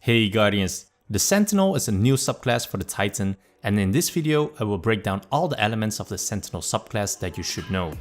Hey Guardians, the Sentinel is a new subclass for the Titan, and in this video I will break down all the elements of the Sentinel subclass that you should know.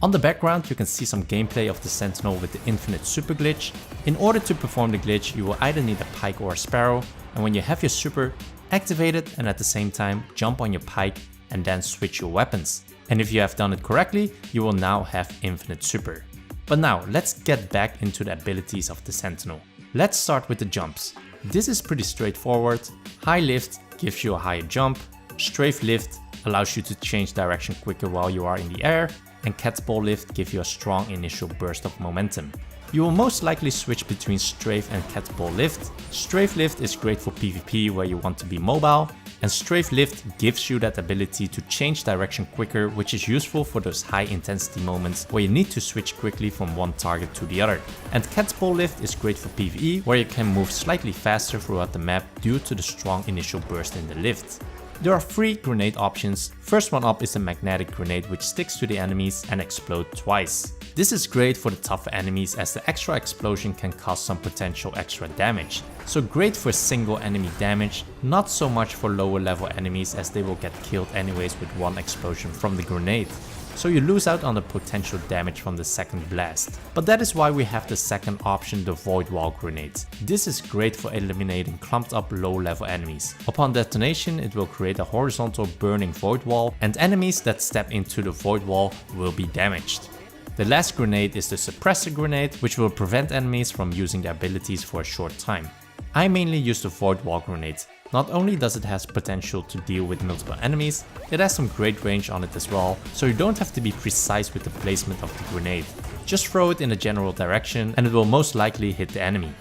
On the background you can see some gameplay of the Sentinel with the infinite super glitch. In order to perform the glitch you will either need a pike or a sparrow, and when you have your super, activate it and at the same time jump on your pike and then switch your weapons. And if you have done it correctly, you will now have infinite super. But now let's get back into the abilities of the Sentinel. Let's start with the jumps. This is pretty straightforward. High lift gives you a higher jump, strafe lift allows you to change direction quicker while you are in the air, and catapult lift gives you a strong initial burst of momentum. You will most likely switch between strafe and catapult lift. Strafe lift is great for PvP where you want to be mobile, and strafe lift gives you that ability to change direction quicker, which is useful for those high intensity moments where you need to switch quickly from one target to the other. And catapult lift is great for PvE where you can move slightly faster throughout the map due to the strong initial burst in the lift. There are 3 grenade options. First one up is a magnetic grenade which sticks to the enemies and explodes twice. This is great for the tougher enemies as the extra explosion can cause some potential extra damage. So great for single enemy damage, not so much for lower level enemies as they will get killed anyways with one explosion from the grenade. So you lose out on the potential damage from the second blast. But that is why we have the second option, the void wall grenade. This is great for eliminating clumped up low level enemies. Upon detonation it will create a horizontal burning void wall, and enemies that step into the void wall will be damaged. The last grenade is the suppressor grenade, which will prevent enemies from using their abilities for a short time. I mainly use the void wall grenade. Not only does it have potential to deal with multiple enemies, it has some great range on it as well, so you don't have to be precise with the placement of the grenade. Just throw it in a general direction and it will most likely hit the enemy.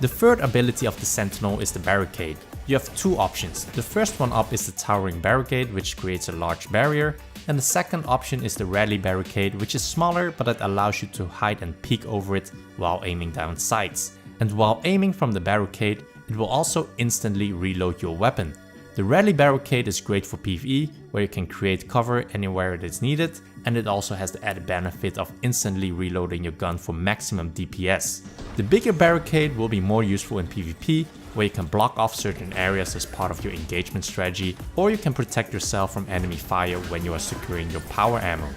The third ability of the Sentinel is the Barricade. You have 2 options. The first one up is the towering barricade, which creates a large barrier, and the second option is the rally barricade, which is smaller but it allows you to hide and peek over it while aiming down sights. And while aiming from the barricade, it will also instantly reload your weapon. The rally barricade is great for PvE where you can create cover anywhere it is needed, and it also has the added benefit of instantly reloading your gun for maximum DPS. The bigger barricade will be more useful in PvP where you can block off certain areas as part of your engagement strategy, or you can protect yourself from enemy fire when you are securing your power ammo.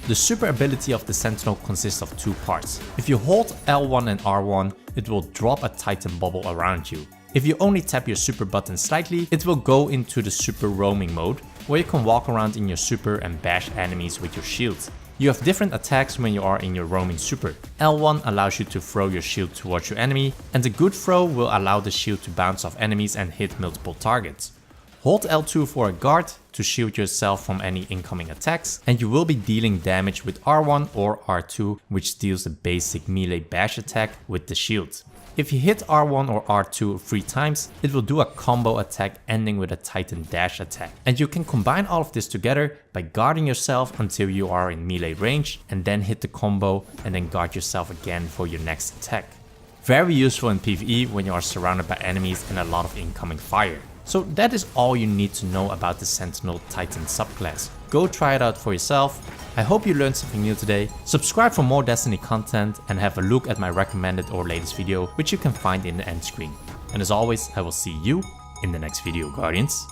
The super ability of the Sentinel consists of 2 parts. If you hold L1 and R1, it will drop a Titan bubble around you. If you only tap your super button slightly, it will go into the super roaming mode, where you can walk around in your super and bash enemies with your shield. You have different attacks when you are in your roaming super. L1 allows you to throw your shield towards your enemy, and a good throw will allow the shield to bounce off enemies and hit multiple targets. Hold L2 for a guard to shield yourself from any incoming attacks, and you will be dealing damage with R1 or R2, which deals a basic melee bash attack with the shield. If you hit R1 or R2 3 times, it will do a combo attack ending with a Titan dash attack. And you can combine all of this together by guarding yourself until you are in melee range, and then hit the combo and then guard yourself again for your next attack. Very useful in PvE when you are surrounded by enemies and a lot of incoming fire. So that is all you need to know about the Sentinel Titan subclass. Go try it out for yourself. I hope you learned something new today. Subscribe for more Destiny content and have a look at my recommended or latest video, which you can find in the end screen. And as always, I will see you in the next video, Guardians.